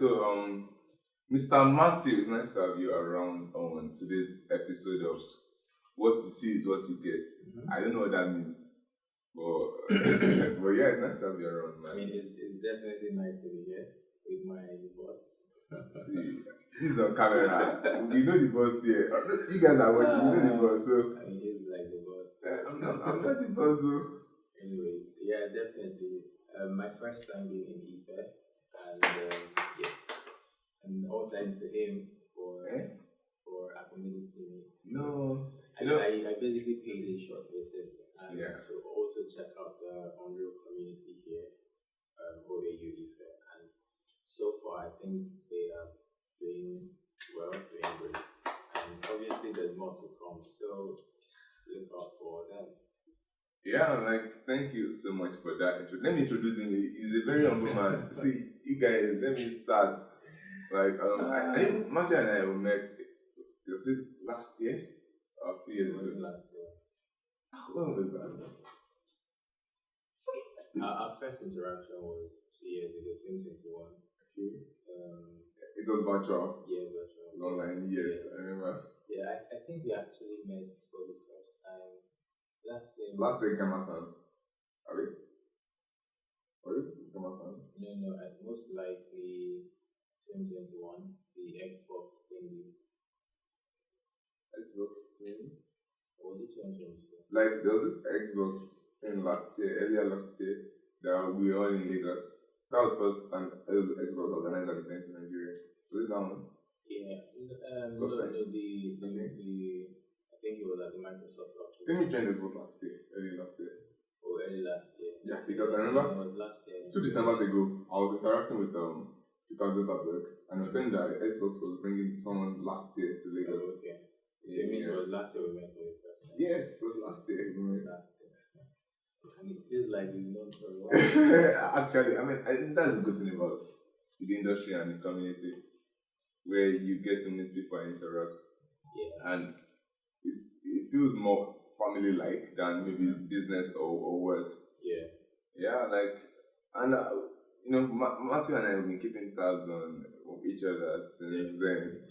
So Mr. Matthew, it's nice to have you around on today's episode of What You See is What You Get. I don't know what that means, but but yeah, it's nice to have you around, man. I mean, it's definitely nice to be here with my boss. See, this is on camera. We know the boss here. You guys are watching. We know the boss. So I mean, he's like the boss. I'm not the boss. So Anyways, yeah, definitely. My first time being in Ife, and yeah, and all thanks to him for accommodating me. no, I basically paid a short visit and Yeah. to also check out the Unreal community here, OAU Ife, and so far I think they are doing well, doing great, and obviously there's more to come, so look out for them. yeah, like thank you so much for that intro. Let me introduce him. He's a very humble man. See, you guys, let me start. Like I think Masha and I met. Was it last year or 2 years ago? Last year. When was that? Our first interaction was 2 years ago, 2021. Okay. It was virtual. Yeah, virtual. Online, yes, Yeah. I remember. Yeah, I think we actually met for the first time Last year, Gamatan. Are we? Gamatan? No, most likely 2021, the Xbox thingy. Xbox thing? Or was it 2022? Like, there was this Xbox thing earlier last year, that we were all in Lagos. That was first and Xbox organized at the event in Nigeria. Was it that one? Yeah, What's that? I think it was at the Microsoft I office. think we joined Xbox early last year. Oh, early last year. Yeah, because I remember It was last year. 2 Decembers ago, I was interacting with Peter Zuckerberg, and I was saying that Xbox was bringing someone last year to Oh, Lagos. okay. So it means it was last year we met for the first time. Yes, it was last year. Last year. And it feels like we've known for a while. Actually, I think that's a good thing about the industry and the community, where you get to meet people and interact, Yeah. and it feels more family-like than maybe business or work. Yeah. Yeah, like, and Matthew and I have been keeping tabs on each other since then.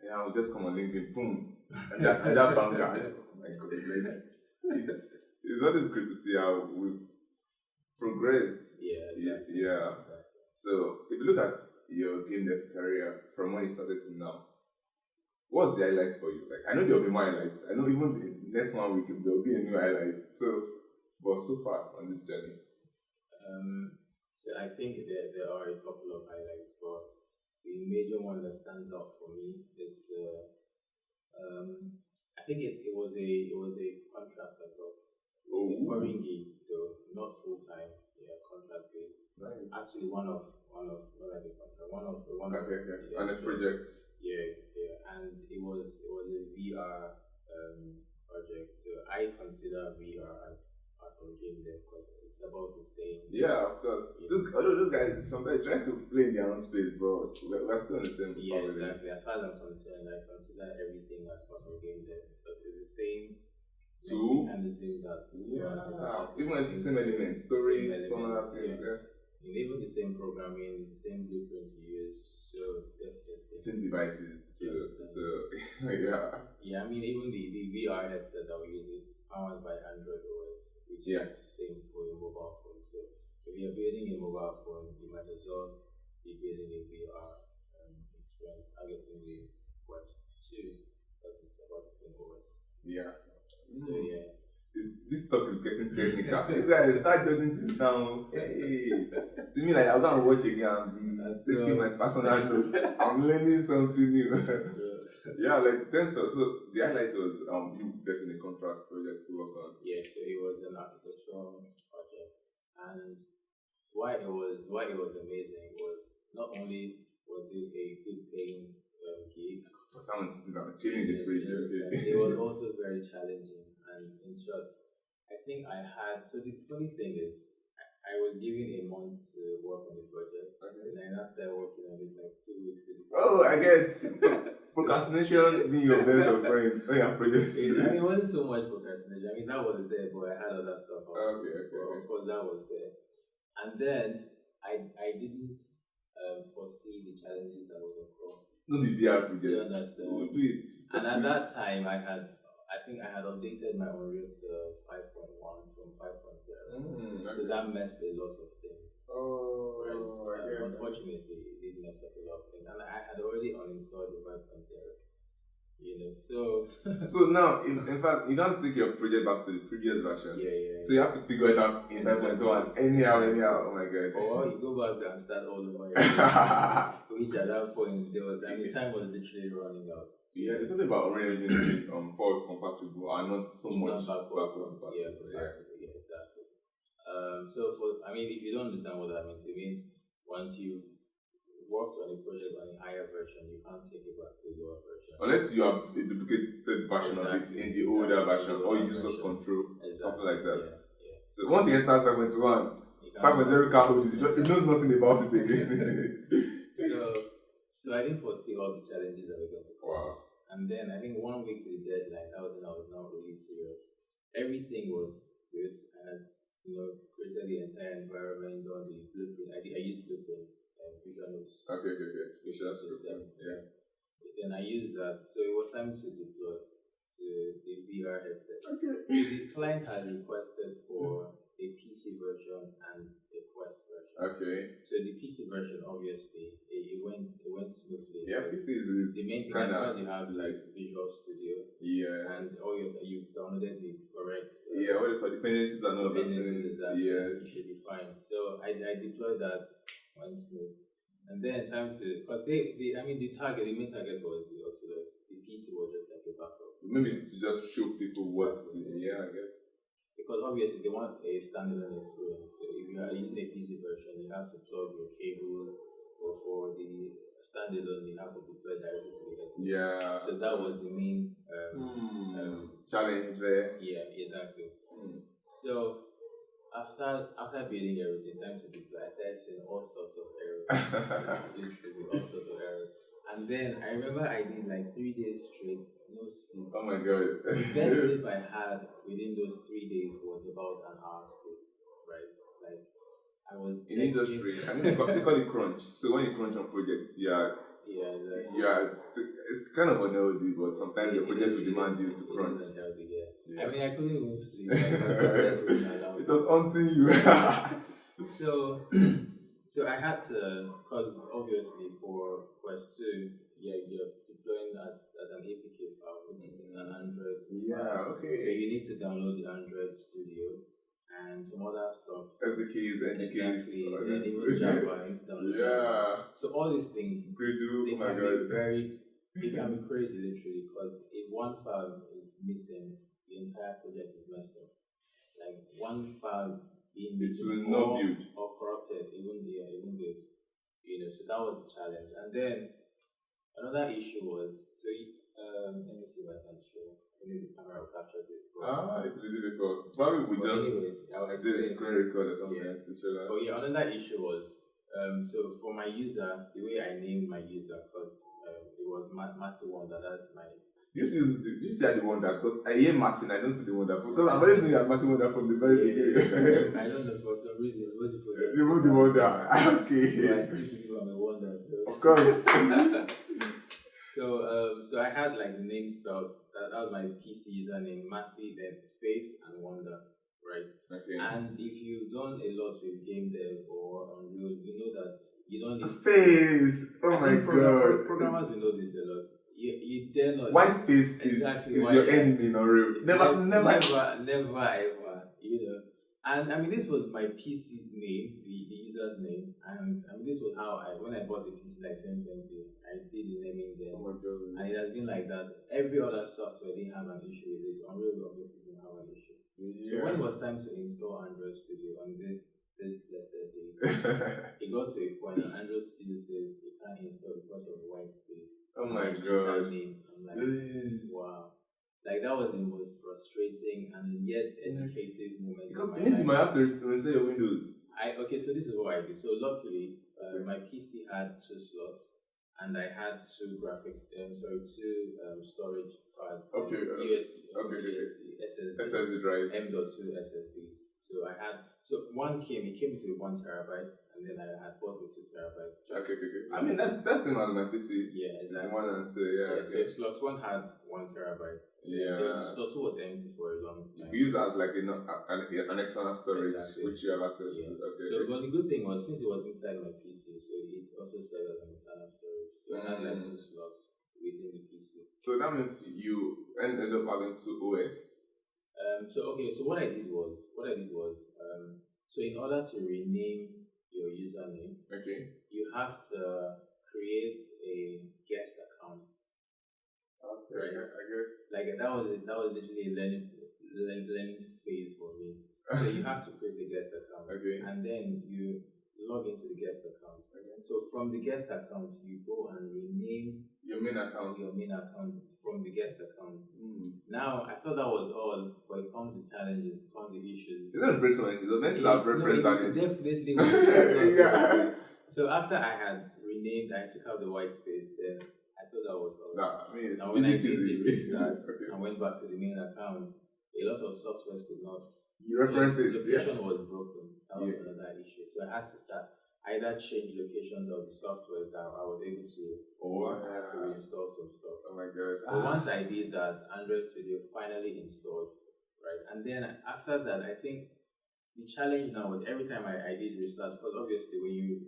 Yeah, I'll just come on LinkedIn, boom, and that banker. Oh my God, like, it's always great to see how we've progressed. Yeah, exactly. Yeah. Exactly. So if you look at your game dev career from when you started to now, what's the highlight for you? Like, I know there'll be more highlights. I know even the next 1 week there'll be a new highlight. But so far on this journey. So I think there are a couple of highlights, but the major one that stands out for me is I think it was a contract I got. A foreign gig though, not full time, contract based. Nice. Actually one of on a project. And it was a VR project. So I consider VR as part of game dev because it's about the same. Yeah, of course. Although those guys sometimes try to play in their own space, but we're still in the same. Yeah, exactly. As far as I'm concerned, I consider everything as part of game dev because it's the same. And the same that. Even like the same elements, stories, some other things. Yeah. And even the same programming, the same blueprint you use. So definitely. Same devices. Yeah. Yeah, I mean even the VR headset that we use is powered by Android OS, which is the same for a mobile phone. So if you're building a mobile phone, you might as well be building a VR experience targeting the Quest 2 because it's about the same OS. Yeah. So yeah. This talk is getting technical. You guys start jotting things down. Hey. To me, like, I'm going to watch again and be taking my personal notes. I'm learning something new. Yeah, like, then so the highlight was you getting a contract project to work on. Yeah, so it was an architectural project. And why it was amazing was not only was it a good paying gig. For someone sitting down, chilling the fridge. It was also very challenging. And in short, I think so the funny thing is, I was given a month to work on the project, and I now started working on it like 2 weeks ago. Oh, I get procrastination being your best of friends on your project. It wasn't so much procrastination. I mean, that was there, but I had other stuff. Okay. Of course, that was there. And then I didn't foresee the challenges that would occur. No be VR Do you project. understand? We'll do it. And at that time, I think I had updated my Unreal to 5.1 from 5.0. So that messed a lot of things. Oh, right. Unfortunately, it did mess up a lot of things. And I had already uninstalled the 5.0. So so now, in fact, you can't take your project back to the previous version. Yeah. So you have to figure it out in 5.1. Anyhow. Oh my god. Or you go back and start all over. Which at that point, time was literally running out. Yeah, there's something about Unreal Engine forward compatible and not so much backward compatible. Yeah, exactly. If you don't understand what that means, it means once you worked on a project on a higher version, you can't take it back to a lower version. Unless you have a duplicated version of it in the older version or use source control, something like that. Yeah. So once it enters 5.1, 5.0 can't hold it. It knows nothing about it again. So I didn't foresee all the challenges that we're going to face. Wow. And then I think 1 week to the deadline, that was when I was not really serious. Everything was good. I had, created the entire environment, done the blueprint. I used blueprints and Visual Notes. Okay. Visual system. Yeah. Then I used that. So it was time to deploy to the VR headset. Okay. The client had requested for a PC version and a Quest version. Okay. So the PC version, obviously, it went smoothly. Yeah, PC is the main thing. As far as you have like Visual Studio. Yeah. And you downloaded the correct. What they call dependencies and all those things. Yes. It should be fine. So I deployed that one smooth. And then because the main target was the Oculus. The PC was just like a backup. Maybe to just show people what. Yeah, I guess. Because obviously they want a standalone experience. So if you are using a PC version, you have to plug your cable, or for the standalone, you have to deploy directly to the headset. Yeah. So that was the main challenge there. Yeah, exactly. So after building everything, time to deploy, I started seeing all sorts of errors. Literally all sorts of errors. And then I remember I did like 3 days straight, no sleep. Oh my god. The best sleep I had within those 3 days was about an hour sleep, right? Like, I was in industry, they call it crunch. So when you crunch on projects, exactly. It's kind of unhealthy, but sometimes your project will demand you to crunch. Unhealthy, yeah. I mean, I couldn't even sleep. It was haunting you. So I had to, because obviously for Quest 2, you're deploying as an APK file, which is in an Android file. Okay. So you need to download the Android Studio and some other stuff. SDKs, NDKs. Then even Java, you need to download Java. So all these things, they can be crazy literally, because if one file is missing, the entire project is messed up. Like one file being missing or corrupted, it won't build. So that was the challenge. And then another issue was, let me see if I can show. Maybe the camera will capture this. It's really difficult. Probably we just do a screen record or something to show that. But another issue was, so for my user, the way I named my user, because it was Matthew Wonder, that's my. This is the one that, because I hear Martin, I don't see the one that, because I've already known that Martin Wonder from the very beginning. I don't know, for some reason, it was supposed to be. You moved the Wonder, okay. But I still think I'm a Wonder, so. Of course. So I had like the name spelled, that was my PC username, Matty, then space and Wonder, right? Okay. And if you've done a lot with game dev or Unreal, you know that you don't need space. Oh my god. Programmers will know this a lot. You dare not. Why space is your enemy in Unreal? Never ever. And I mean, this was my PC name, the user's name, and I mean, this was how when I bought the PC like 2020, I did the naming then. Oh my god. And it has been like that. Every other software didn't have an issue with it. Unreal obviously didn't have an issue. Yeah. So when it was time to install Android Studio on this blessed day, it got to a point that Android Studio says it can't install because of the white space. Oh my god. I'm like, wow. Like, that was the most frustrating and yet educative moment. Because it means you might have to install your Windows. So this is what I did. So luckily, my PC had 2 slots, and I had 2 graphics, storage cards. Okay. USB, SSD SSD drive. M.2 SSDs. So So one it came with 1 terabyte, and then I had bought the 2 terabyte. Okay. I mean, that's same as my PC. Yeah, exactly. 1 and 2, yeah. So slot 1 had 1 terabyte. Yeah. Slot 2 was empty for a long time. You use it as like an external storage, which you have access to. Okay. So, but the good thing was, since it was inside my PC, so it also served as an internal storage. So I had like 2 slots within the PC. So that means you ended up having 2 OS. So what I did was, so in order to rename your username, you have to create a guest account. Okay, right? I guess. Like that was literally a learning phase for me. So you have to create a guest account, and then you log into the guest account. So from the guest account, you go and rename your main account from the guest account. Now, I thought that was all, but it comes with challenges, comes with issues. It's not a personal, it's meant to have reference. Definitely. Yeah. So after I had renamed, I took out the white space, then I thought that was all. Nah, I mean, it's now when I did easy. the restart and went back to the main account, a lot of softwares could not. You reference it. Location was broken. That was another issue. So I had to start either change locations of the software that I was able to, or I had to reinstall some stuff. Oh my god. But once I did that, Android Studio finally installed, right? And then after that, I think the challenge now was every time I did restart, because obviously when you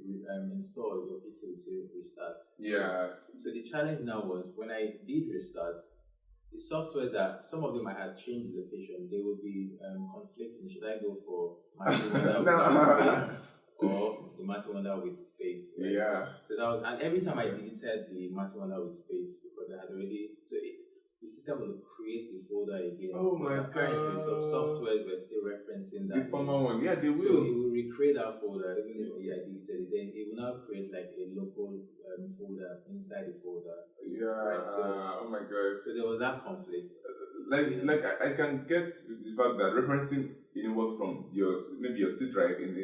install, your PC will say restart. Yeah. So the challenge now was when I did restart, the softwares that some of them I had changed location, they would be conflicting. Should I go for Matthew Wonder with space or the Matthew Wonder with space? Right? Yeah. So that was, and every time I deleted the Matthew Wonder with space because I had already, the system will create the folder again. Oh my god. Apparently some software were still referencing that. The former one, yeah, they will. So it will recreate that folder even if I deleted it. Then it will now create like a local folder inside the folder. Yeah. Right? So, oh my god. So there was that conflict. Like I can get the fact that referencing works from maybe your C drive in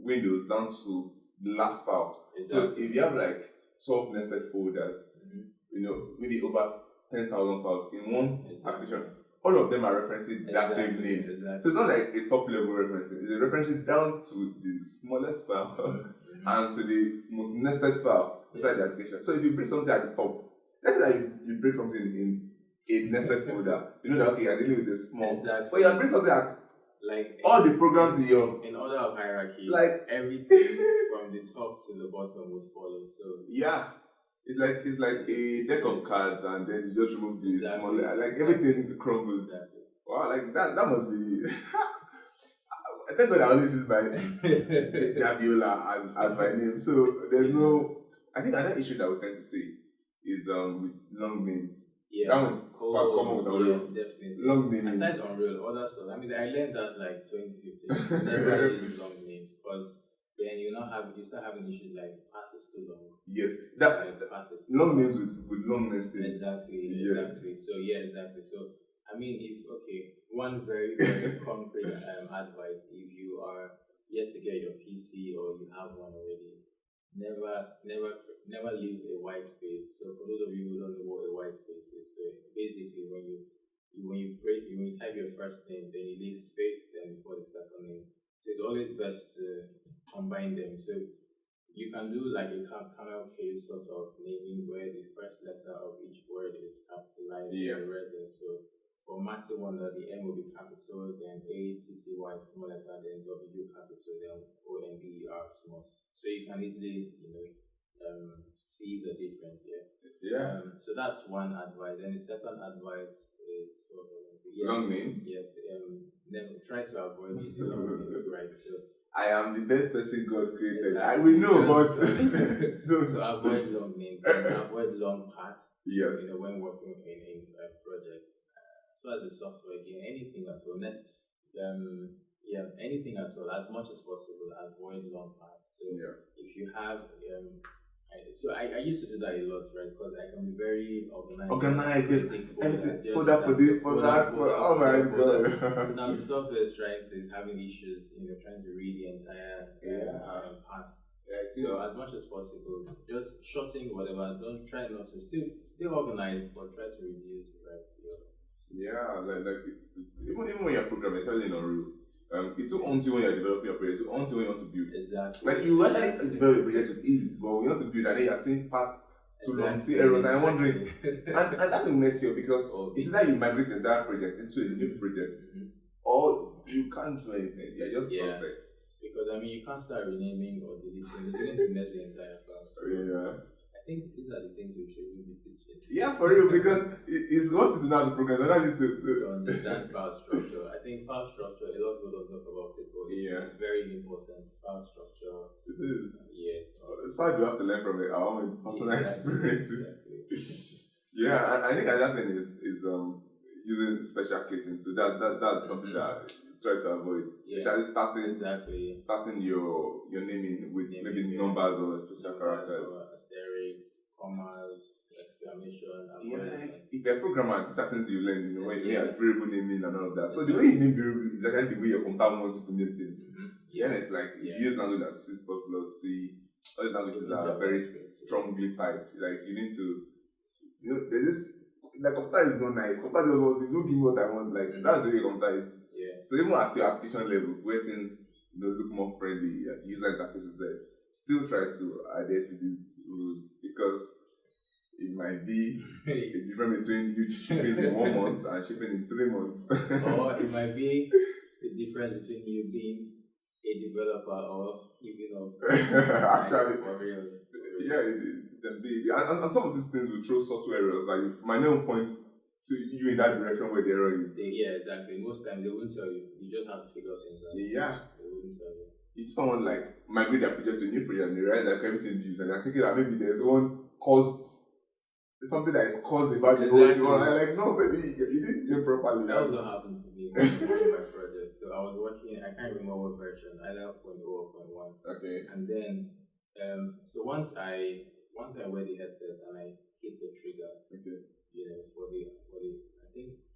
Windows down to the last file. Exactly. So if you have like 12 nested folders, maybe over 10,000 files in one application, all of them are referencing that same name. Exactly. So it's not like a top level referencing, it's a referencing down to the smallest file and to the most nested file inside the application. So if you bring something at the top, let's say that you bring something in a nested folder, you know that okay, you're dealing with a small. Exactly. But you're bringing something at like all the programs in order of hierarchy, like everything from the top to the bottom would follow. So yeah. It's like a deck of cards, and then you just remove the smaller, like everything crumbles. Exactly. Wow, like that must be. I thank God I always use my Daviola as my name, so there's no. I think another issue that we tend to see is with long names. Yeah, that one's common with Unreal. Definitely. Long names. Aside Unreal, other stuff. I mean, I learned that like 2015. Never use long names because then you start having issues like path is too long. Yes, long names with long nested. Exactly. Yes. Exactly. So I mean, one very very concrete advice: if you are yet to get your PC or you have one already, never leave a white space. So for those of you who don't know what a white space is, so basically when you type your first name, then you leave space then before the second name. So it's always best to combine them. So you can do like a camel case sort of naming where the first letter of each word is capitalized and the rest is. So for Matthew Wonder, the M will be capital, then A-T-T-Y small letter, then W capital, then O-N-D-E-R small. So you can easily, see the difference, so that's one advice. And the second advice is long names. Yes, never try to avoid using long names, right? So I am the best person God created. I will know, but so avoid long names and avoid long paths. Yes. When working in projects. As far as the software, again, anything at all. Anything at all. As much as possible, avoid long paths. So if you have, I used to do that a lot, right? Because I can be very organized. Everything for that. Oh my god! So now the software is having issues, trying to read the entire path. So as much as possible, just shorten whatever. Don't try not to still organized, but try to reduce, right? Yeah, like it's even when you're programming, especially in Unreal. It took until when you're developing your project, until when you want to build. Exactly. Like you actually develop a project with ease, but when you want to build and then you're seeing parts too long, see errors, and I'm wondering. and that will mess you up because it's either you migrate the entire project into a new project, or you can't do anything. You're just stuck there. Because I mean, you can't start renaming or deleting. It's going to mess the entire file. So I think these are the things we should be teaching. Yeah, for real, because it's what to do now to progress, and that is to understand file structure. I think file structure, a lot of people don't talk about it, but it's very important. File structure. It is. Yeah. It's hard you have to learn from our own personal experiences. Exactly. Yeah, and I think another thing is using special casing too. That's something that you try to avoid. Especially starting your naming with maybe numbers or special characters. Asterisks, commas, exclamation. If you're a programmer, these are things you learn, when you have variable naming and all of that. So the way you name variable is actually the way your computer wants you to name things. To be honest, like if you use language like C++, C, all the languages are very strongly typed. Like you need to, there's this. The computer is not nice. Computer just wants, don't give me what I want. Like that's the way computer is. So even at your application level, where things look more friendly, user interfaces there, still try to adhere to these rules because it might be a difference between you shipping in 1 month and shipping in 3 months. Or it might be the difference between you being a developer or giving up. Actually, for real. It's a big, and some of these things will throw software errors. Like my name points to you in that direction where the error is. Exactly. Most times they won't tell you. You just have to figure things out. They won't tell you. If someone like migrate their project to a new project and they realize that everything is, and they're thinking that maybe there's something that is caused about the whole thing. I'm like, no, baby, you didn't do it properly. That was what happened to me with my project. So I was working, I can't remember what version, either 0.0 or 0.1. Okay. And then, so once I wear the headset and I hit the trigger, for the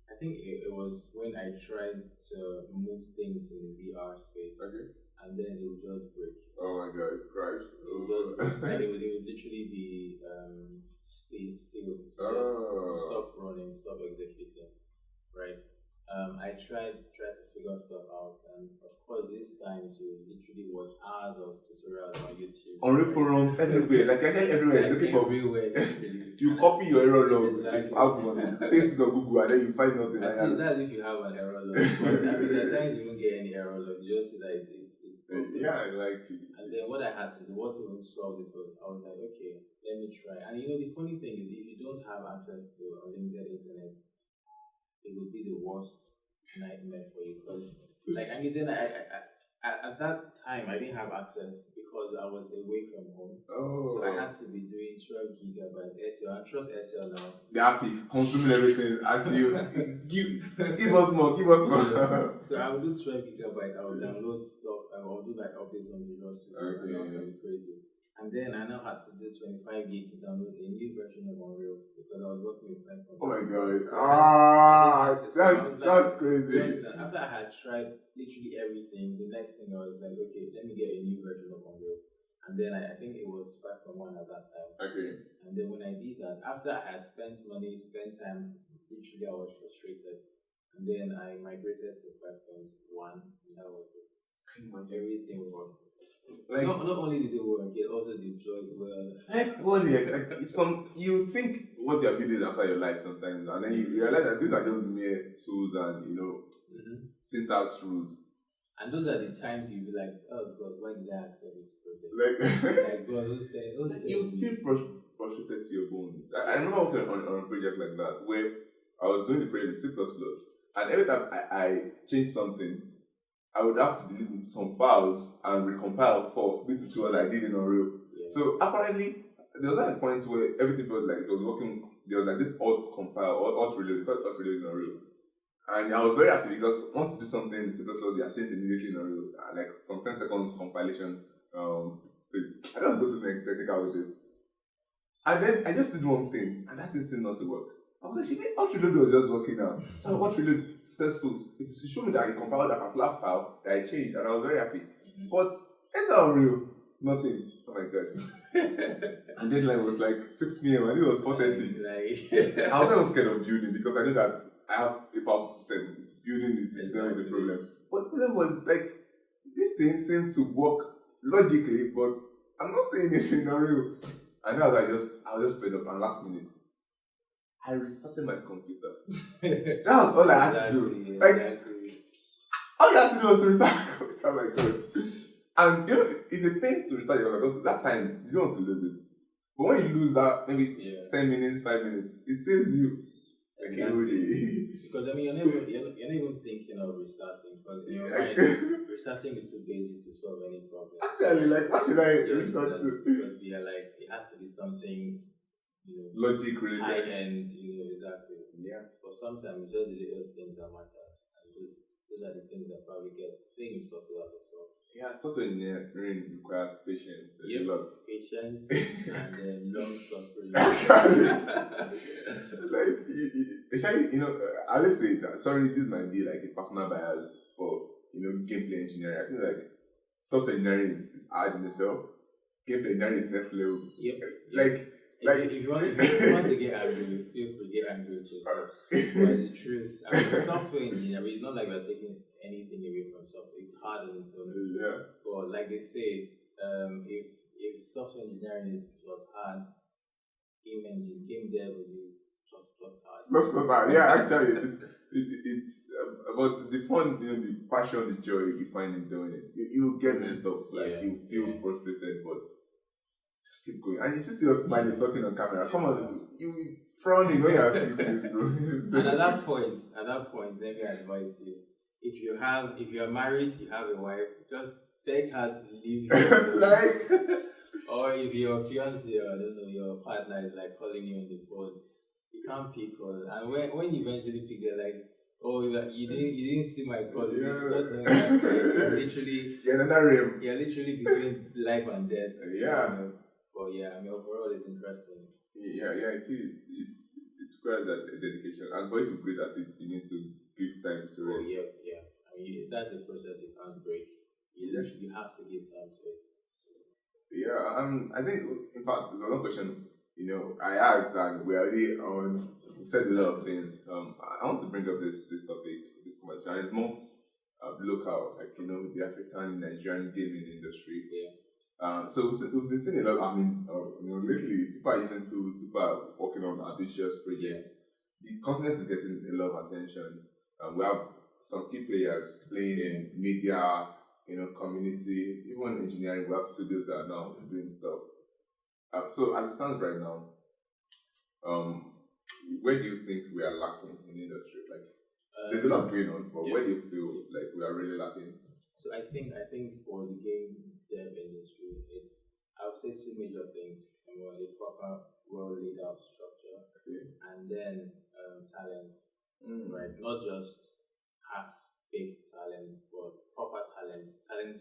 I think it was when I tried to move things in the VR space. Okay. And then it would just break. Oh my god, it's crashed. And it would literally be still stop running, stop executing, right? I tried to figure stuff out, and of course this time you literally watch hours of tutorials on YouTube. On forums everywhere, like actually everywhere, looking for everywhere. You copy your error log, Exactly. paste it on Google, and then you find nothing. It's as if you have an error log, but I mean there are times you won't get any error log. You just see that it's broken. And then what I had to do, what even solved it was, I was like, okay, let me try. And the funny thing is, if you don't have access to unlimited internet, it would be the worst nightmare for you. Because, then at that time, I didn't have access because I was away from home. So I had to be doing 12 gigabyte Airtel. I trust Airtel now. They're happy, consuming everything as you give us more. So I would do 12 gigabyte. I would download stuff. I would do updates on the Visual Studio. And that would be crazy. And then I now had to do 25 gig to download a new version of Unreal because I was working with 5.1. Oh my god. That's crazy. After I had tried literally everything, the next thing I was like, okay, let me get a new version of Unreal. And then I think it was 5.1 at that time. Okay. And then when I did that, after I had spent money, spent time, literally I was frustrated. And then I migrated to 5.1 and that was it. Everything worked. Not only did it work, it also deployed well. You think what you're building after your life sometimes, and then you realize that these are just mere tools and syntax rules. And those are the times you'll be like, oh God, why did I accept this project? Like God, who said you feel frustrated to your bones. I remember working on a project like that where I was doing the project in C++, and every time I changed something, I would have to delete some files and recompile for me to see what I did in Unreal. Yeah. So apparently, there was a point where everything felt like it was working. There was like this alt compile, alt reload, because alt reload in Unreal. And I was very happy because once you do something in C++, you are sent immediately in Unreal. Like some 10 seconds compilation phase. I don't go to the technical with this. And then I just did one thing, and that thing seemed not to work. I was like, alt reload was just working now. So alt reload successful. It showed me that I compiled a particular file that I changed, and I was very happy. But it's Unreal, nothing. Oh my god. And deadline was like 6 p.m. and it was 4:30. I was not scared of building because I knew that I have a powerful system building the system with the Exactly. problem. But the problem was like this thing seemed to work logically, but I'm not saying this in the real. And I was just fed up. And last minute, I restarted my computer. That was all I had to do. Like all you have to do was to restart my computer. My God. And you know, it's a pain to restart your computer because that time you don't want to lose it. But when you lose that, maybe 10 minutes, 5 minutes, it saves you. Exactly. Because I mean, you're not even thinking of restarting because in your mind, restarting is too basic to solve any problem. Actually, like, what should I restart to? Because like, it has to be something, logic related. High end, exactly. Yeah. But sometimes it's just the little things that matter, and those are the things that probably get things sorted out as well. Yeah, software engineering requires patience. A lot. Patience and then long suffering. Like, especially, I always say it. Sorry, this might be like a personal bias for, gameplay engineering. I feel like software engineering is hard in itself. Gameplay engineering is next level. Yep. Like, if you want to get angry, feel free to get angry with yourself. But the truth, I mean, software engineering, it's not like we're taking anything away from software. It's hard on its own. Yeah. But like they say, if software engineering was hard, game dev is plus hard. Plus hard. Yeah, actually, it's about the fun, the passion, the joy you find in doing it. You get messed up, like you feel frustrated, but just keep going. And you see your smiling, talking on camera. Come on, you frowning when you're fixing this, bro. And at that point, let me advise you: if you are married, you have a wife, just beg her to leave you. Like, or if your fiance or I don't know your partner is like calling you on the phone, you can't pick call. And when you eventually pick, they're like, "Oh, you didn't see my call." You're literally in another realm. You're literally between life and death. Yeah. But yeah, I mean, overall, it's interesting. Yeah, it is. It requires that dedication, and for you to be great at it, you need to give time to it. Yeah. I mean, that's a process you can't break. You have to give time to it. Yeah, I think, in fact, there's another question, I asked, and we already said a lot of things. I want to bring up this topic, this conversation, and it's more local, like, the African Nigerian gaming industry. Yeah. So we've been seeing a lot. I mean, lately, people are using tools, people are working on ambitious projects. The continent is getting a lot of attention. We have some key players playing in media, community, even engineering. We have studios that are now doing stuff. So as it stands right now, where do you think we are lacking in the industry? Like, there's a lot going on, but where do you feel like we are really lacking? So I think for the game dev industry, I would say two major things. Number one, a proper, well laid out structure, and then talent, right? Not just half-baked talent, but proper talent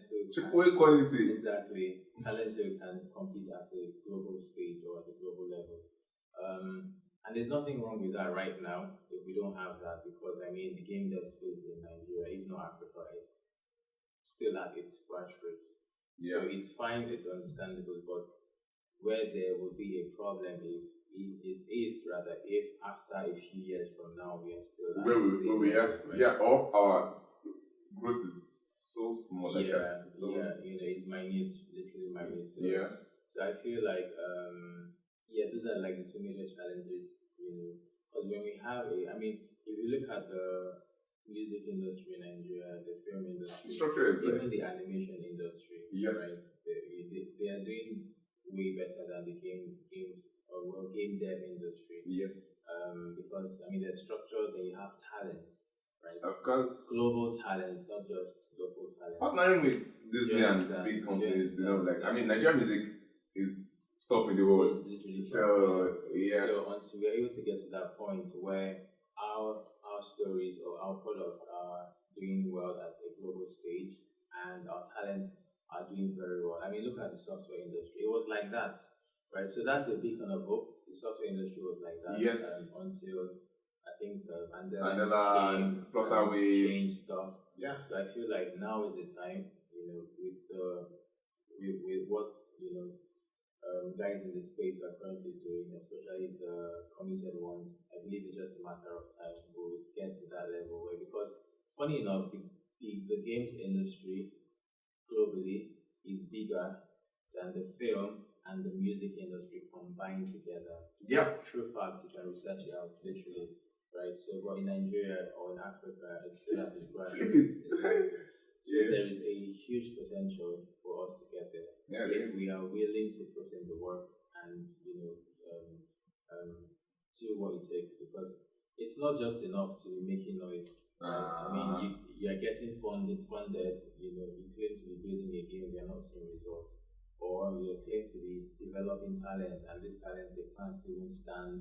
who triple quality. Exactly, talent who can compete at a global stage or at a global level. And there's nothing wrong with that right now if we don't have that, because I mean the game dev space in Nigeria, even though Africa is still at its grassroots. Yeah. So it's fine, it's understandable, but where there would be a problem if after a few years from now we are still where we are, right? Yeah, all our growth is so small, like that. So it's minute, literally minute. So I feel like those are like the two major challenges, because when we have if you look at the music industry in Nigeria, the film industry, structure is even the animation industry, yes, right? They are doing way better than the game dev industry. Yes. Because there's structure, then you have talents, right? Of course. Global talents, not just local talents. Partnering with Disney and big companies, Nigerian music is top in the world. It's literally so until we're able to get to that point where our stories or our products are doing well at a global stage and our talents are doing very well. Look at the software industry. It was like that, right? So that's a beacon of hope. The software industry was like that. Yes. Until I think Mandela came, Flutterwave, changed stuff. Yeah. So I feel like now is the time, with what guys in the space are currently doing, especially the committed ones. I believe it's just a matter of time we will get to that level where, because funny enough, the games industry globally is bigger than the film and the music industry combined together. Yep. True fact, you can research it out literally, right? So, but in Nigeria or in Africa, it's still at the ground. Flip it. So there is a huge potential for us to get there if we are willing to put in the work and do what it takes, because it's not just enough to be making noise. Right? I mean, you are getting funded. You claim to be building a game, you are not seeing results, or you claim to be developing talent, and this talent they can't even stand.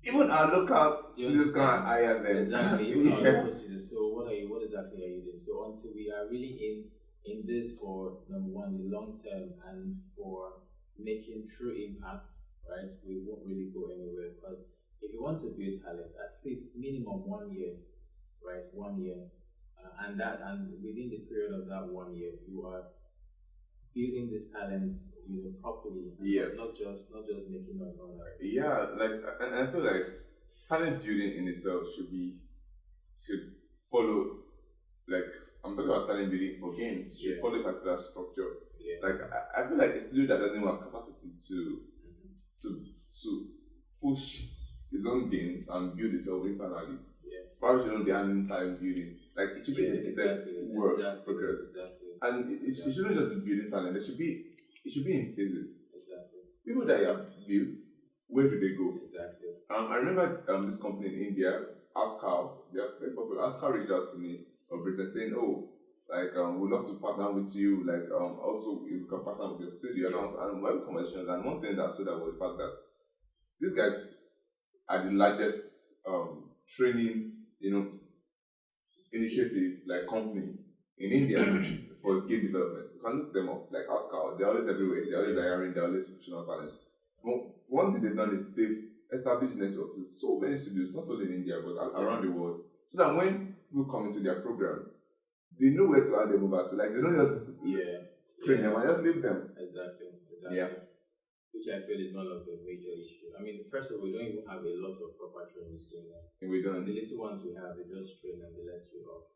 Even our local studios can't hire them. Exactly. Even our local studios. So what exactly are you doing? So until we are really in this for number one, the long term, and for making true impact, right? We won't really go anywhere, because if you want to build talent, at least minimum 1 year, right? 1 year, and within the period of that 1 year, you are building these talents, properly. Yes. Not just making noise on that. Yeah, and I feel like talent building in itself should follow, like, I'm talking about talent building for games, should follow a particular structure. Yeah. Like I feel like a studio that doesn't have capacity to push its own games and build itself internally. Probably shouldn't be handling talent building. Like, it should be dedicated work progress. Exactly. And it shouldn't just be building talent. It should be in phases. Exactly. People that you have built, where do they go? Exactly. I remember this company in India, Ascal, they are very popular. Ascal reached out to me of recent saying, "Oh, like we'd love to partner with you. Like also you can partner with your studio." And we have conversations. And one thing that stood out was the fact that these guys are the largest training, initiative, like, company in India for game development. You can look them up, like Ascal. They're always everywhere. They're always hiring. They're always professional talents. But one thing they've done is they've established networks with so many studios, not only in India but around the world, so that when people come into their programs, they know where to hand them over to. Like, they don't just train them and just leave them. Exactly. Yeah. Which I feel is one of the major issues. I mean, first of all, we don't even have a lot of proper trainings going on. And we don't. The little ones we have, they just train and they let you off.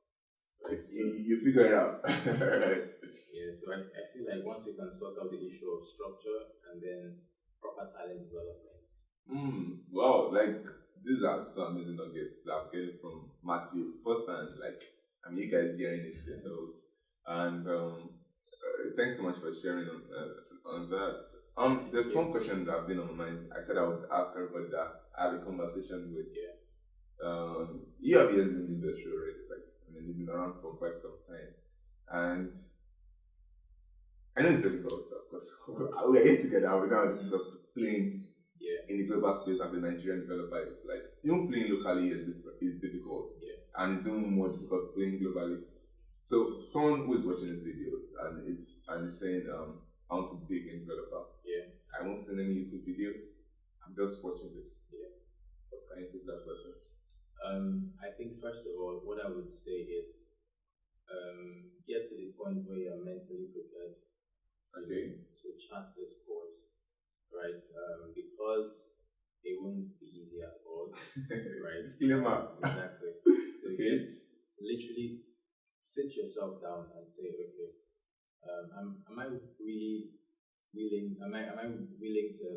Right? You figure it out. Yeah, so I feel like once we can sort out the issue of structure and then proper talent development. Wow, like, these are some amazing nuggets that I'm getting from Matthew firsthand. Like, I mean, you guys hearing it yourselves. And thanks so much for sharing on that. There's one question that I've been on my mind. I said I would ask everybody that I have a conversation with. You have years in the industry already. Like, I mean, you've been around for quite some time, and I know it's difficult, of course. We're here together. We're now playing in the global space as a Nigerian developer. It's like, even playing locally is difficult, and it's even more difficult playing globally. So someone who is watching this video and is saying, I want to be a game developer. I won't send any YouTube video. I'm just watching this. What can you say to that person? I think first of all, what I would say is get to the point where you're mentally prepared to chart this course, right? Because it won't be easy at all, right? Disclaimer. Exactly. So literally sit yourself down and say, okay, am I really willing? Am I willing to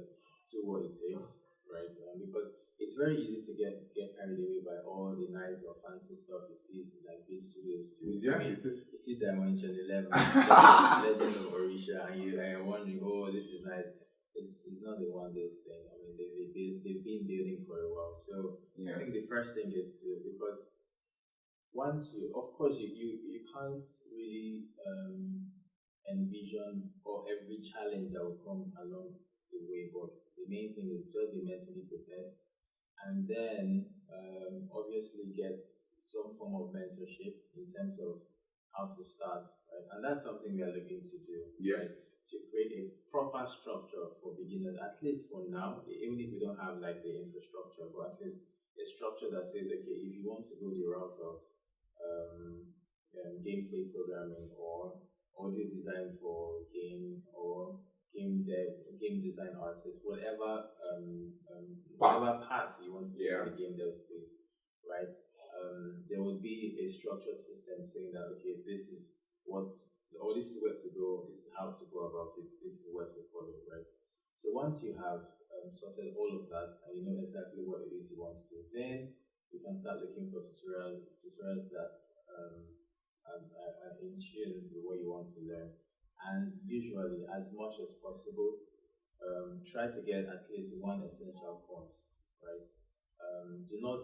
do what it takes, right? Because it's very easy to get carried away by all the nice or fancy stuff you see, like big studios do. It is. You see Dimension 11, Legend of Orisha, and you're wondering, oh, this is nice. It's not the one this thing. I mean, they've been building for a while. So I think the first thing is because once of course you can't really envision or every challenge that will come along the way, but the main thing is just be mentally prepared, and then obviously get some form of mentorship in terms of how to start, right? And that's something we are looking to do. Yes. Right? To create a proper structure for beginners, at least for now, even if we don't have like the infrastructure, but at least a structure that says, okay, if you want to go the route of gameplay programming or audio design for game or game design artist, whatever path you want to take in the game dev space, right? there would be a structured system saying that, okay, this is what, or this is where to go, this is how to go about it, this is where to follow, right? So once you have sorted all of that and you know exactly what it is you want to do, then you can start looking for tutorials that are in tune with what you want to learn. And usually, as much as possible, try to get at least one essential course, right? Do not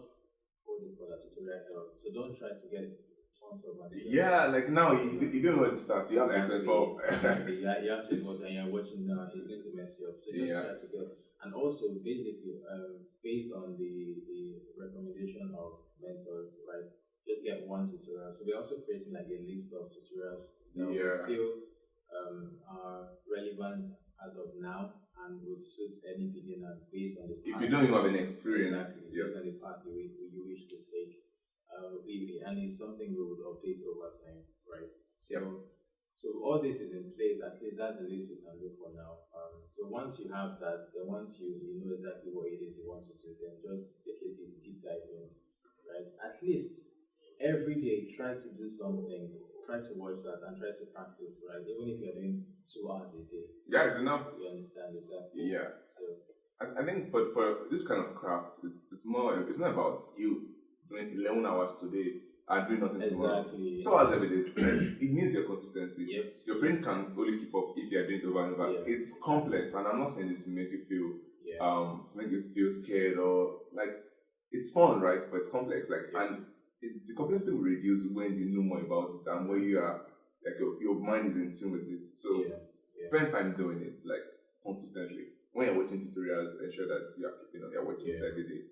hold it for that tutorial help. So don't try to get tons of material. Yeah, like now you don't know where to start. You have like 24. Exactly. You have to watch and you're watching now. It's going to mess you up. So just try to get. And also, basically, based on the recommendation of mentors, right? Just get one tutorial. So we're also creating like a list of tutorials that we feel are relevant as of now and would suit any beginner based on the path. If you don't even have any experience, exactly, based on the path you wish to take. And it's something we would update over time, right? So all this is in place. At least that's the list we can do for now. So once you have that, then once you know exactly what it is you want to do, then just take a deep dive in, right? At least every day try to do something. Try to watch that and try to practice, right? Even if you're doing 2 hours a day. Yeah, it's enough. You understand exactly. Yeah. So I think for this kind of craft, it's more. It's not about you doing 11 hours today and doing nothing tomorrow. 2 hours every day. It needs your consistency. Yep. Your brain can only keep up if you're doing it over and over. Yeah. It's complex, and I'm not saying this to make you feel scared or like it's fun, right? But it's complex, and the complexity will reduce when you know more about it and when you are like your mind is in tune with it. So spend time doing it like consistently. When you're watching tutorials, ensure that you're watching it every day.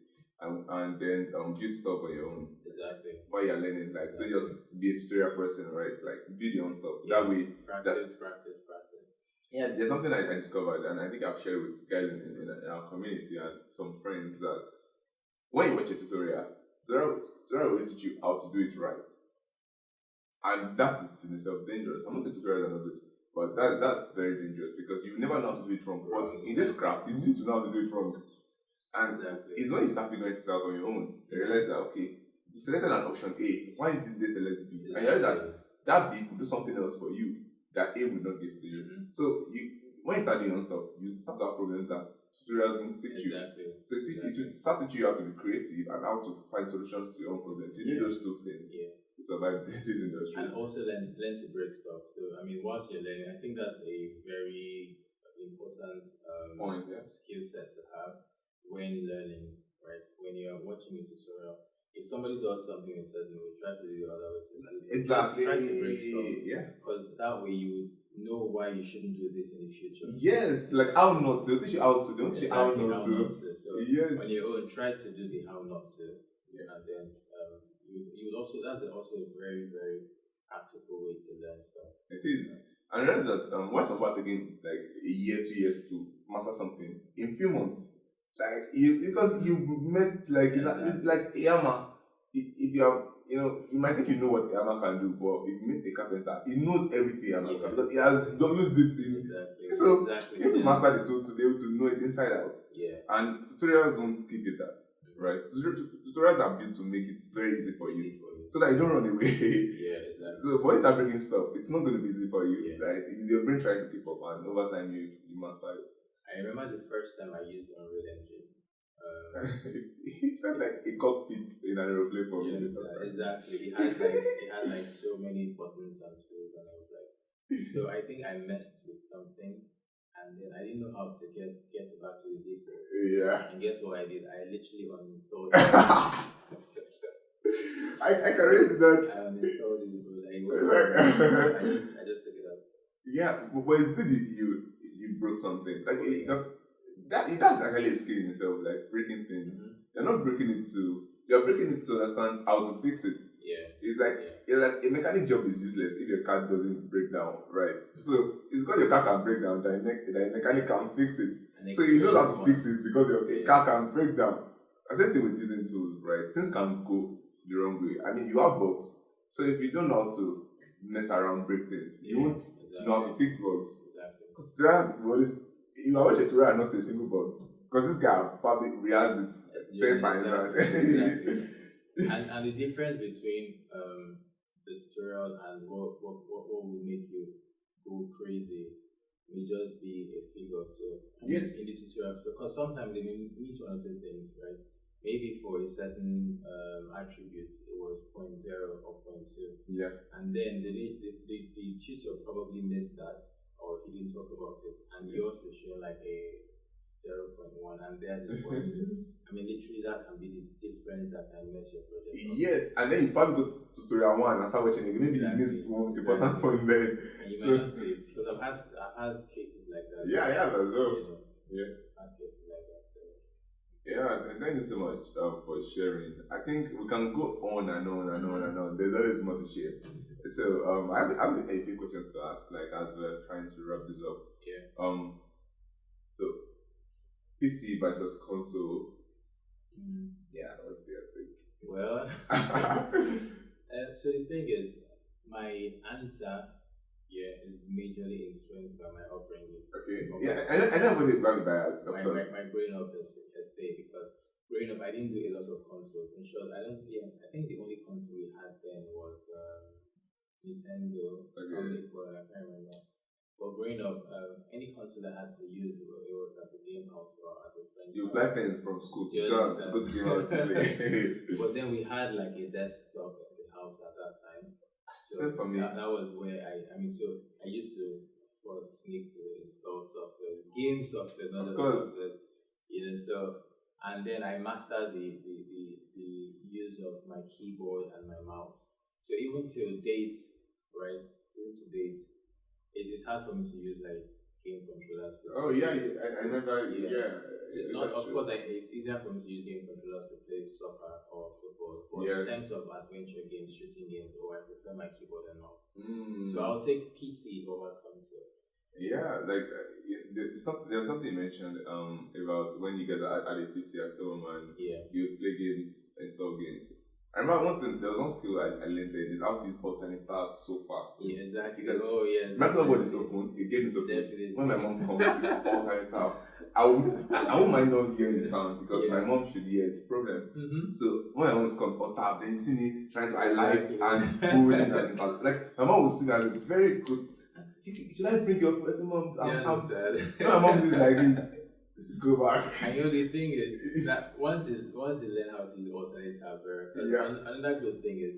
And then build stuff on your own. Exactly. While you're learning, like don't just be a tutorial person, right? Like build your own stuff. That way, practice. Yeah, there's something I discovered, and I think I've shared with guys in our community and some friends that when you watch a tutorial will teach you how to do it right, and that is in itself dangerous. I'm not saying tutorials are not good, but that's very dangerous because you never know how to do it wrong. But in this craft, you need to know how to do it wrong. And it's when you start figuring this out on your own, you realize that, okay, you selected an option A, why did they select B? And you realize that B could do something else for you that A would not give to you. Mm-hmm. So when you start doing your own stuff, you start to have problems that tutorials will teach you. So it will start teaching you how to be creative and how to find solutions to your own problems. You need those 2 things to survive this industry. And also learn to break stuff. So, I mean, whilst you're learning, I think that's a very important skill set to have when learning, right? When you're watching a tutorial, if somebody does something in a certain way, try to do the other way. Exactly. Try to break stuff. Yeah. Because that way you know why you shouldn't do this in the future. Yes, like how not to. They'll teach you how to. They don't teach you how not to. So on your own, try to do the how not to. Yeah. And then you will also, that's also a very, very practical way to learn stuff. It is. And I read that why some people are taking like a year, 2 years to master something in few months. Like because you missed like it's like Yama. If you have you might think you know what Yama can do, but if you meet a carpenter, he knows everything Yama can because he has used it in. So you need to master the tool to be able to know it inside out. Yeah. And tutorials don't give you that, right? Tutorials are built to make it very easy for you, so that you don't run away. Yeah, exactly. So when you start breaking stuff, it's not going to be easy for you, right? It's your brain trying to keep up, and over time you master it. I remember the first time I used Unreal Engine. It felt like a cockpit in an aeroplane for me. Exactly. It had like so many buttons and tools, and I was like, so I think I messed with something, and then I didn't know how to get back to the default. Yeah. And guess what I did? I literally uninstalled it. I can read that. I uninstalled it. I just took it out. Yeah, but it's good you broke something. Like because that's actually a skill in itself, like breaking things. Mm-hmm. You're breaking it to understand how to fix it. Yeah. It's like a mechanic job is useless if your car doesn't break down, right? So it's because your car can break down that a mechanic can fix it. So you know how to fix it because a car can break down. The same thing with using tools, right? Things can go the wrong way. I mean, you have bugs. So if you don't know how to mess around, break things, you won't know how to fix bugs. Because you are watching a tutorial and not say single bug. Because this guy probably rehearsed it 10 times. And the difference between the tutorial and what will make you go crazy may just be a figure. So Yes. in the tutorial, so because sometimes they may miss one or two things, right? Maybe for a certain attribute it was 0.0 or 0.2, Yeah. and then the tutor probably missed that or he didn't talk about it, and yours is showing like a 0.1 and theirs is 0.2. I mean, literally, that can be the difference that can mess your project up. Yes, and then you probably go to tutorial 1 and start watching again. Maybe Exactly. you missed one important point then. And you So- might not see it because I've had cases like that. Yeah, yeah, as well. You know, Yes. I've had cases like that. So Yeah, and thank you so much for sharing. I think we can go on and on and on and on. There's always more to share. So I have a few questions to ask, like as we're trying to wrap this up. yeah. So PC versus console. Yeah, what's your take? Well, so the thing is, my answer is majorly influenced by my upbringing. Okay. Yeah, I know what it's very biased, of My course. growing up per se, because growing up I didn't do a lot of consoles. In short, I think the only console we had then was Nintendo. Okay. I can't remember. But growing up, any console I had to use, it was at the game house or at the friend's You house. fly things from school to You go to understand? go to game house to play. But then we had like a desktop at the house at that time. Same for me. That was where I mean, so I used to, of course, sneak to install software, game software, not Of just course. software. You know, so, and then I mastered the use of my keyboard and my mouse. So even till date, right? Even to date, it's hard for me to use like game controllers. Oh yeah, I remember. Yeah, So not, of course, it's easier for me to use game controllers to play soccer or football. But Yes. in terms of adventure games, shooting games, I prefer my keyboard and mouse. Mm. So I'll take PC over console. Yeah, like there's something you mentioned about when you get at a PC at home and Yeah. you play games, install games. I remember one thing. There was one skill I learned there is how to use alternate tab so fast. Yeah, exactly. Because oh yeah. Matter what is open, the game is open. Definitely. When my mom comes, it's alternate tab. I won't mind not hearing the sound because Yeah. my mom should hear it's a problem. Mm-hmm. So when my mom comes or tab, then you see me trying to highlight Exactly. and holding and like my mom was still like very good. Should I bring your first mom? understand. When my mom is like this, go back. And you know the thing is that once you learn how to use alternate tab, Yeah. another good thing is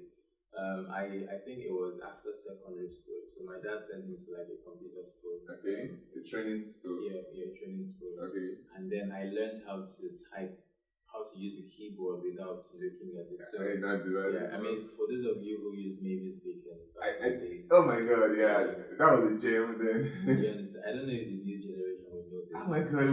I think it was after secondary school. So my dad sent me to like a computer school. Okay, the training school. Yeah, training school. Okay. And then I learned how to type, how to use the keyboard without looking at it. So I did not do that. yeah, I mean, for those of you who use Mavis Beacon, Oh my god, yeah, that was a gem then. you understand? I don't know if the new generation will know this. Oh my god,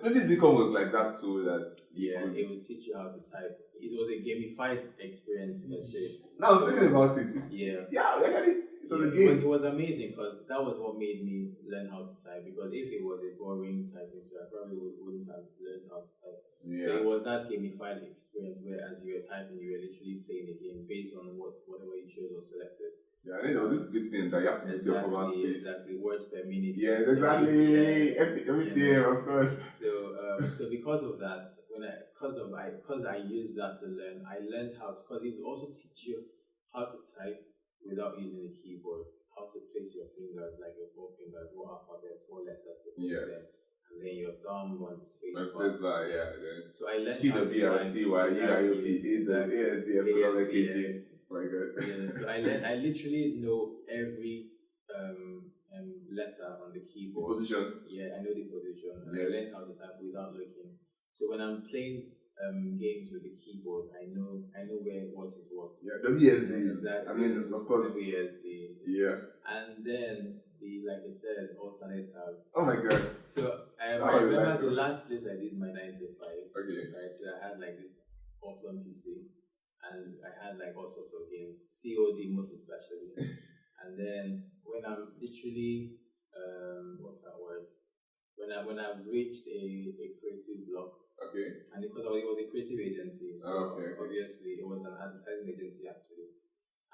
maybe Beacon was like that too. That Yeah, it will teach you how to type. It was a gamified experience, let's say. Now thinking about it, Yeah. actually, it was a But game. it was amazing because that was what made me learn how to type. Because if it was a boring typing, so I probably wouldn't have learned how to type. So Yeah. it was that gamified experience where, as you were typing, you were literally playing a game based on whatever you chose or selected. Yeah, and there was this big thing that you have to put your forward speed. Exactly, words per minute. Yeah, exactly. Every PM, of course. So because of that, because I used that to learn, I learned how to, because it will also teach you how to type without using a keyboard, how to place your fingers, like your 4 fingers, what alphabets, what letters to place them, and then your thumb on the space bar. Yeah. Then So I learned T how to W R type. T Y U I O P A Exactly. A S D F L K G. My god. Yeah, so I literally know every letter on the keyboard. Position. Yeah, I know the position. And Yes. I learned how to type without looking. So when I'm playing games with the keyboard, I know where what is what. Yeah, WSDs. Exactly. I mean, it's, of course. WSD. Yeah. And then like I said, alternate tab. Oh my god. So I was remember nice, the last place I did my 9 to 5. Okay. Right, so I had like this awesome PC, and I had like all sorts of games, COD most especially. And then when I'm literally, what's that word? When I've reached a creative block, Okay. and because it was a creative agency, so Okay. obviously it was an advertising agency actually.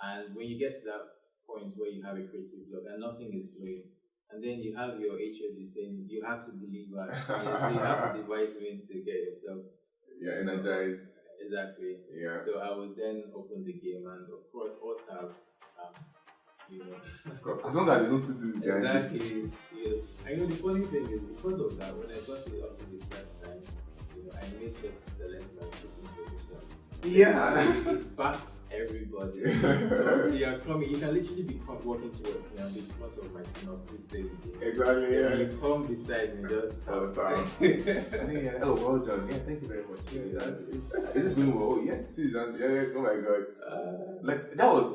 And when you get to that point where you have a creative block and nothing is flowing, and then you have your HOD saying you have to deliver, so you have to devise means to get yourself Yeah, energized. Exactly. Yeah. So I would then open the game, and of course, all tab, you know. Of course, as long as there's no CCTV behind it. Exactly. And the funny thing is, because of that, when I got it up to the first time, I made sure to select my sitting position. Yeah. It backed everybody. So until you're coming, you can literally be walking towards me and be in front of my team or sit there with you. Exactly, yeah. And you come beside me, just All the time. And then, yeah, oh, well done. Yeah, thank you very much. Yeah, is it going well? Yes, it is. And yeah, oh my god. Like, that was,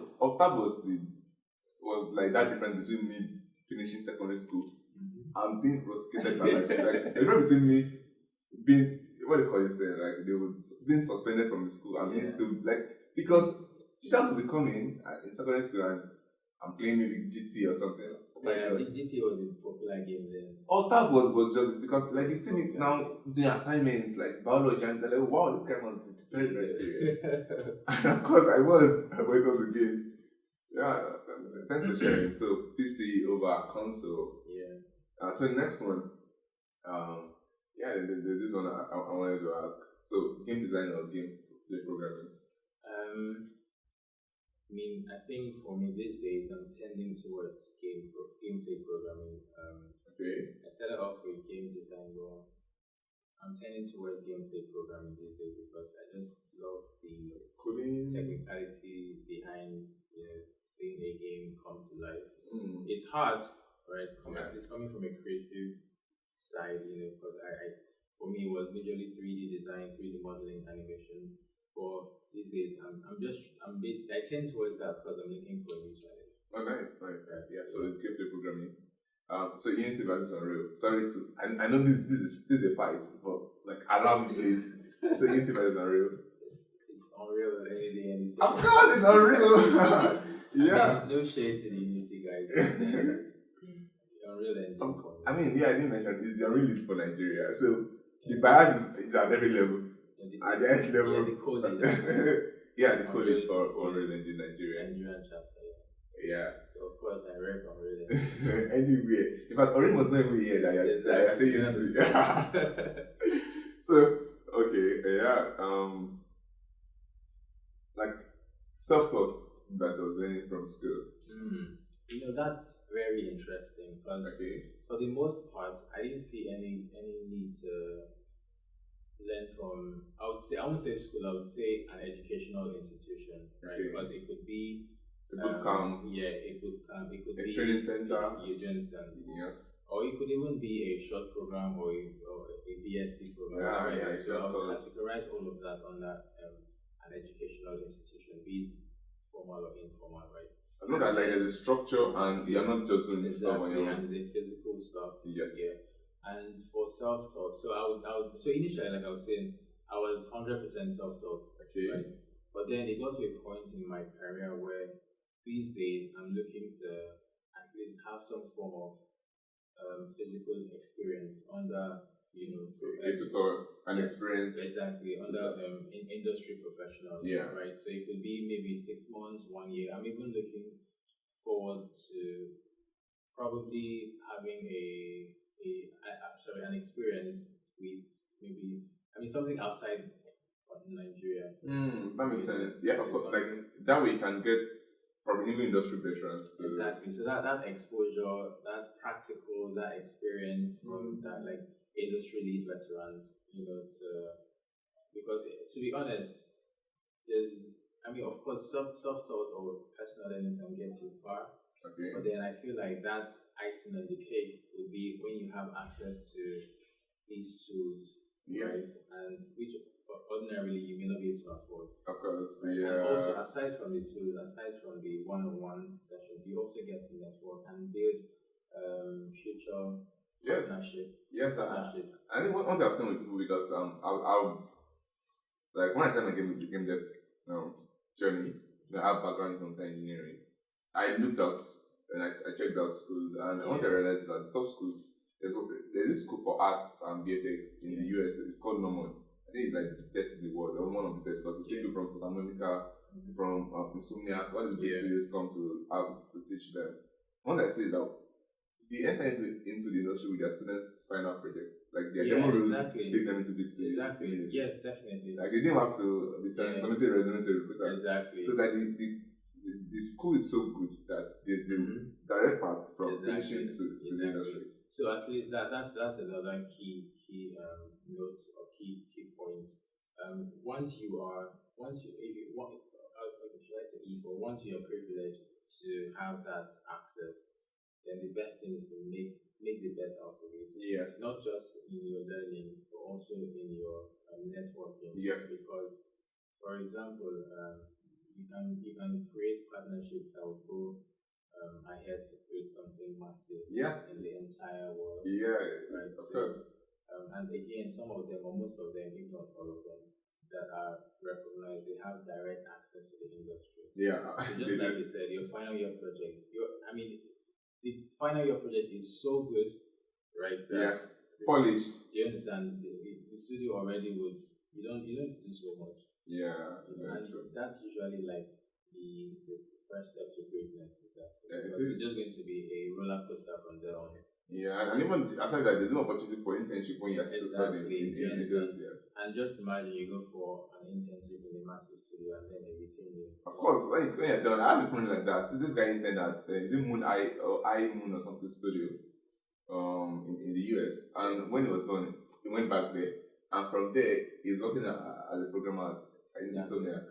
was like that difference between me finishing secondary school and being prosecuted by my school. Like, the difference between me being, what do you call it, like, they would being suspended from the school and me still, like, because teachers would be coming in secondary school and I'm playing maybe GT or something. GT was a popular game then. Tab was just because, like, you see me now doing assignments like biology and they're like, wow, this guy must be very, very serious. And of course I was when it was the games. Yeah, thanks for sharing. So PC over console. Yeah. So the next one, there's this one I wanted to ask. So game design or gameplay programming? I think for me these days I'm tending towards gameplay programming. Okay. I started off with game design, but I'm tending towards gameplay programming these days because I just love the coding technicality behind seeing a game come to life. It's hard, right? It's coming from a creative side, because for me it was majorly 3D design, 3D modeling, animation. But these days I tend towards that because I'm looking for a new challenge. Oh, nice. Yeah, so it's gameplay programming. So Unity versus Unreal. Sorry I know this is a fight, but like allow me please. So Unity versus Unreal. It's Unreal any day, any time. Of course it's Unreal. Yeah. No shade to the Unity guys. Unreal Engine. I didn't mention it's the Unreal lead for Nigeria. So the bias is at every level. At the edge level. Yeah, the code lead. The code lead for Unreal Engine Nigeria. Nigerian chapter. Yeah. So of course I read Unreal Engine. Anywhere. In fact, Unreal was not even here. I say Unity. So okay, like self-taught versus learning from school. That's very interesting because for the most part, I didn't see any need to learn from. I won't say school. I would say an educational institution, right? Because it could be a boot camp. A boot camp. It could a be training center. You understand? Yeah. Or it could even be a short program or a BSc program. So I would categorize all of that under an educational institution, be it formal or informal, right? As long as there's a structure and you're not just doing stuff on your own. And there's a physical stuff. Yes. Yeah. And for self-taught, so so initially, like I was saying, I was 100% self-taught. Okay. Right? But then it got to a point in my career where these days I'm looking to at least have some form of physical experience under, a tutor, an experience. Exactly, under industry professionals. Yeah. Right. So it could be maybe 6 months, 1 year. I'm even looking forward to probably having an experience with maybe something outside of Nigeria. That makes sense. Yeah, of course. Like that way you can get from even industry veterans to exactly. So that exposure, that's practical, that experience from that like industry lead veterans, because to be honest, of course self-taught or personal learning can get you far. Okay. But then I feel like that icing on the cake would be when you have access to these tools, yes, right? And which ordinarily you may not be able to afford. Of course, yeah. And also, aside from the tools, aside from the one-on-one sessions, you also get to network and build future partnership. Yes, I think one thing I've seen with people because I'll like when I started my game dev journey, I have background in computer engineering. I looked out and I checked out schools, and one thing I realized is that the top schools, there's this school for arts and VFX in the US. It's called Norman. I think it's like the best in the world, or one of the best. Because you see people from Santa Monica, from Insomniac, all these big series come to teach them. One thing I say is that they enter into the industry with their student final project. Like their Yeah, demo rules exactly. take them into big studios. Exactly. Yes, definitely. Like they didn't have to be submitting a resume to a recruiter. Exactly. So that the school is so good that there's a direct path from finishing to the industry. So at least that's another key note or key point. Once you are privileged to have that access, then the best thing is to make the best out of it. Yeah. Not just in your learning, but also in your networking. Yes. Because, for example, you can create partnerships that will go ahead to create something massive in the entire world. Yeah, right. Of course. And again, some of them, or most of them, if not all of them, that are recognized, they have direct access to the industry. Yeah. So just like you said, your final year project, the final year project is so good, right? Polished. Do you understand? The studio already would. You don't need to do so much. Yeah. And that's usually like the first step to greatness. Exactly. Yeah, it's just going to be a roller coaster from there on. Yeah, and even aside that, there's no opportunity for internship when you're still studying. And just imagine you go for an internship in a massive studio and then they retain you. Of course, when you're done, I have a friend like that. This guy interned at is it Moon Eye or Moon or something studio, in the US. And when he was done, he went back there, and from there he's working as a programmer at Insomniac.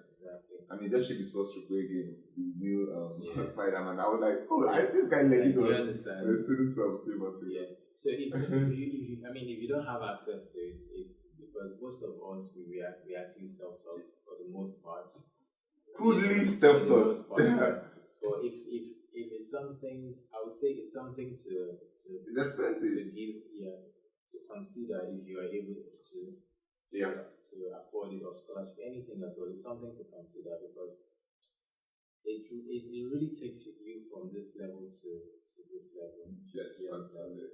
I mean, just shipped his first AAA game, the new Spider-Man. I was like, this guy legit was a student of Pivot. Yeah. So if you don't have access to it, because most of us we actually self-taught for the most part. Crudely self-taught. But if it's something, I would say it's something to it's expensive. To give, to consider if you are able to afford it or scholarship, anything at all. It's something to consider because it really takes you from this level to this level. Yes, absolutely.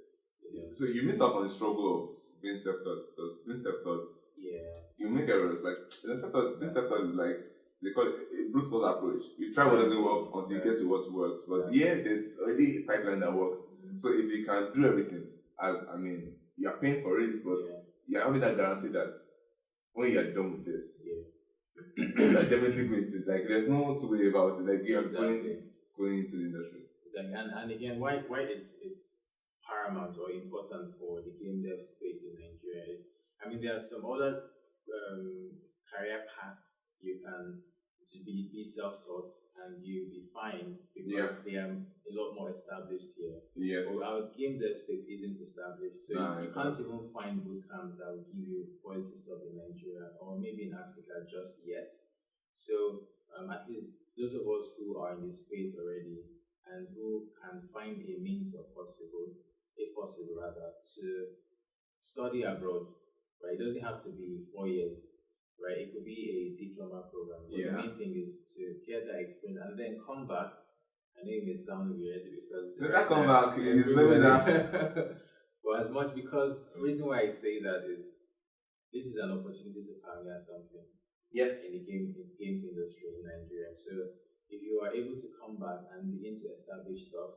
Yeah. So you miss out on the struggle of being self-taught. Because being self-taught, you make errors. Like being self-taught is like they call it a brute force approach. You try what doesn't work until you get to what works. But there's already a pipeline that works. Mm-hmm. So if you can do everything, you're paying for it, but you're having that guarantee that when you're done with this, you're definitely going to, like, there's no two way about it. Like, you're going into the industry. Exactly. And again, why it's paramount or important for the game dev space in Nigeria is, there are some other career paths you can to be self-taught and you'll be fine because they are a lot more established here. Yes. But our game dev space isn't established. So you can't even find boot camps that will give you quality stuff in Nigeria or maybe in Africa just yet. So at least those of us who are in this space already and who can find a means of if possible rather, to study abroad, right? It doesn't have to be 4 years. Right, it could be a diploma program. But the main thing is to get that experience and then come back. I know it may sound weird because that come back is but because the reason why I say that is this is an opportunity to pioneer something. Yes. In the games industry in Nigeria. So if you are able to come back and begin to establish stuff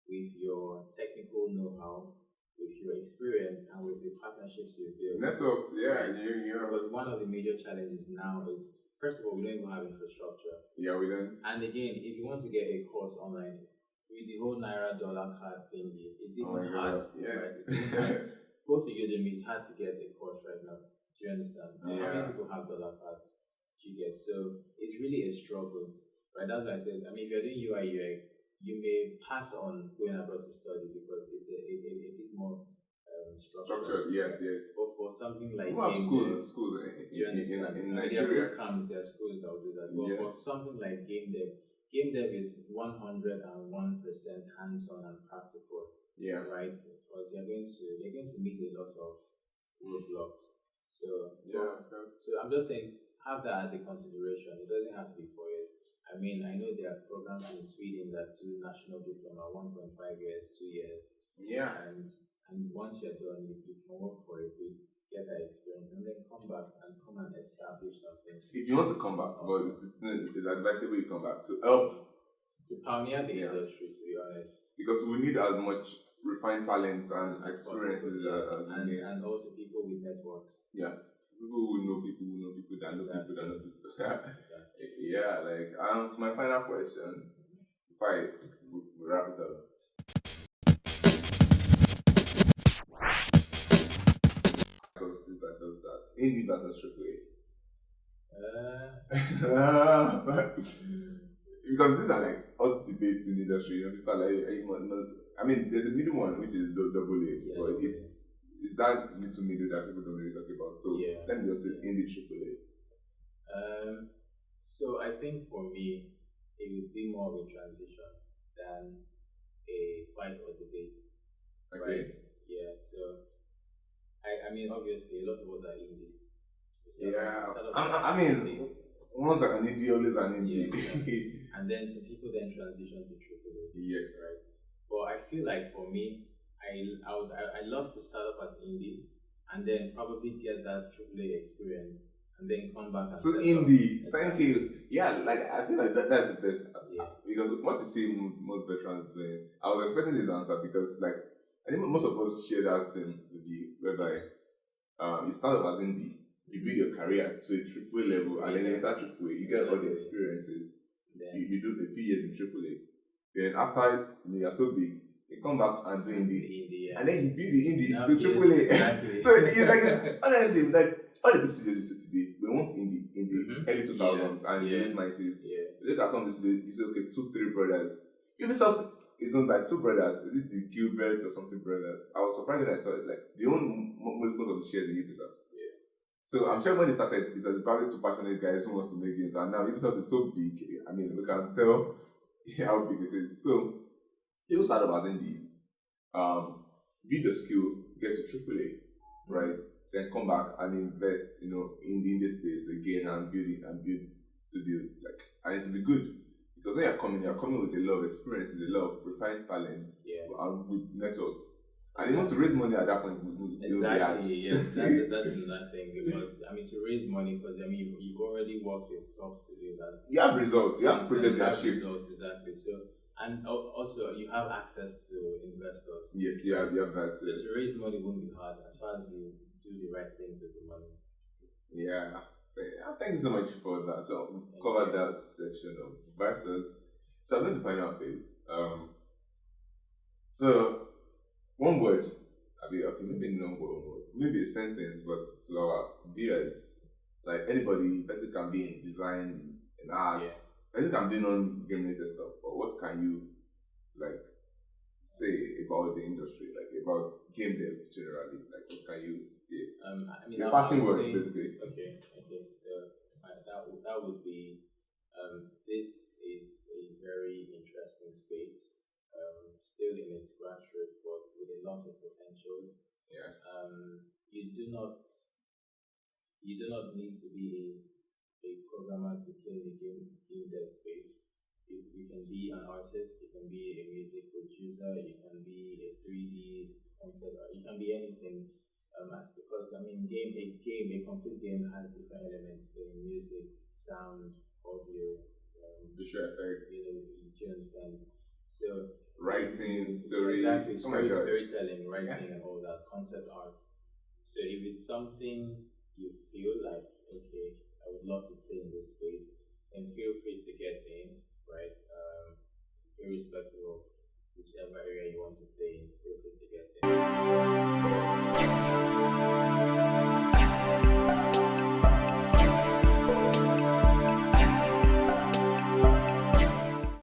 with your technical know-how, with your experience and with the partnerships you build. Networks, Because one of the major challenges now is, first of all, we don't even have infrastructure. Yeah, we don't. And again, if you want to get a course online, with the whole Naira dollar card thingy, it's even hard. Yes. Right? Go to Udemy, it's hard to get a course right now. Do you understand? How many people have dollar cards? Do you get? So it's really a struggle. Right? That's why I said, if you're doing UI UX, you may pass on going abroad to study because it's a bit more structured. Yes. But for something like schools in Nigeria, there are schools that will do that. But for something like game dev is 101% hands-on and practical. Yeah. Right? Because you're going to meet a lot of roadblocks. So so I'm just saying, have that as a consideration. It doesn't have to be 4 years. I know there are programs in Sweden that do national diploma 1.5 years, 2 years. Yeah. And once you're done, you can work for a bit, get that experience, and then come back and establish something. If you want to come back, but it's advisable you come back to help to pioneer the industry, to be honest. Because we need as much refine talent and experiences. And also people with networks. Yeah. People who know people that know people that know people. Yeah, like to my final question, if I wrap it up. Versus that. Indie versus AAA. Because these are like hot debates in the industry. People are like, I mean, there's a middle one which is double A, but it's that little middle that people don't really talk about. So let me just say indie AAA. So I think for me, it would be more of a transition than a fight or debate. Okay. Right? Yeah. So I mean, obviously, a lot of us are indie. I mean, once an indie, always an indie. And then some people then transition to AAA. Yes. Right. But I feel like for me, I love to start up as indie and then probably get that AAA experience and then come back and so indie. Thank you. Yeah, like I feel like that's the best. Because what you see most veterans doing, I was expecting this answer because like I think most of us share that same view whereby you start off as indie, you build your career to a AAA level, and then you enter AAA, you get all the experiences. You do a few years in AAA. Then after you're so big, you come back and do indie, and then you build the indie to AAA. Exactly. So it's like honestly, like all the big studios you see today, we once indie in the early 2000s and the late 90s. You look at some of the studios, you say okay, 2-3 brothers. Ubisoft is owned by 2 brothers. Is it the Gilbert or something brothers? I was surprised when I saw it. Like they own most of the shares in Ubisoft. So I'm sure when they started, it was probably 2 passionate guys who wants to make games, and now Ubisoft is so big. I mean, we can tell how big it is. So you start up as indies, build the skill, get to AAA, right? Then come back and invest, in the indie space again and build studios, like, and it will be good. Because when you're coming with a lot of experiences, a lot of refined talent, and with networks. And even to raise money at that point, exactly, yes, that's another thing. Because I mean, to raise money, because I mean, you've already worked with top studios, and you have results, you have projects, you have shipped. Results, exactly. So, and also you have access to investors. Yes, you have that too. So to raise money won't be hard as far as you do the right things with the money. Yeah. Thank you so much for that. So we've covered that section of versus. So I'm in the final phase. So one word. Maybe not one word. Maybe a sentence, but to our viewers, like anybody, person can be in design, in art, person can be non-game related stuff. But what can you like say about the industry, like about game dev generally? Like what can you give? I mean, the parting word, basically. Okay. So that would be this is a very interesting space. Still in its grassroots, but with a lot of potential. Yeah. You do not need to be a programmer to play the game dev space. You can be an artist, you can be a music producer, you can be a 3D concept, you can be anything. Because I mean, a complete game has different elements: playing music, sound, audio, visual effects. Do you understand? So writing, story, exactly, storytelling, writing, and all that, concept art. So if it's something you feel like, okay, I would love to play in this space, then feel free to get in, right? Irrespective of whichever area you want to play in, feel free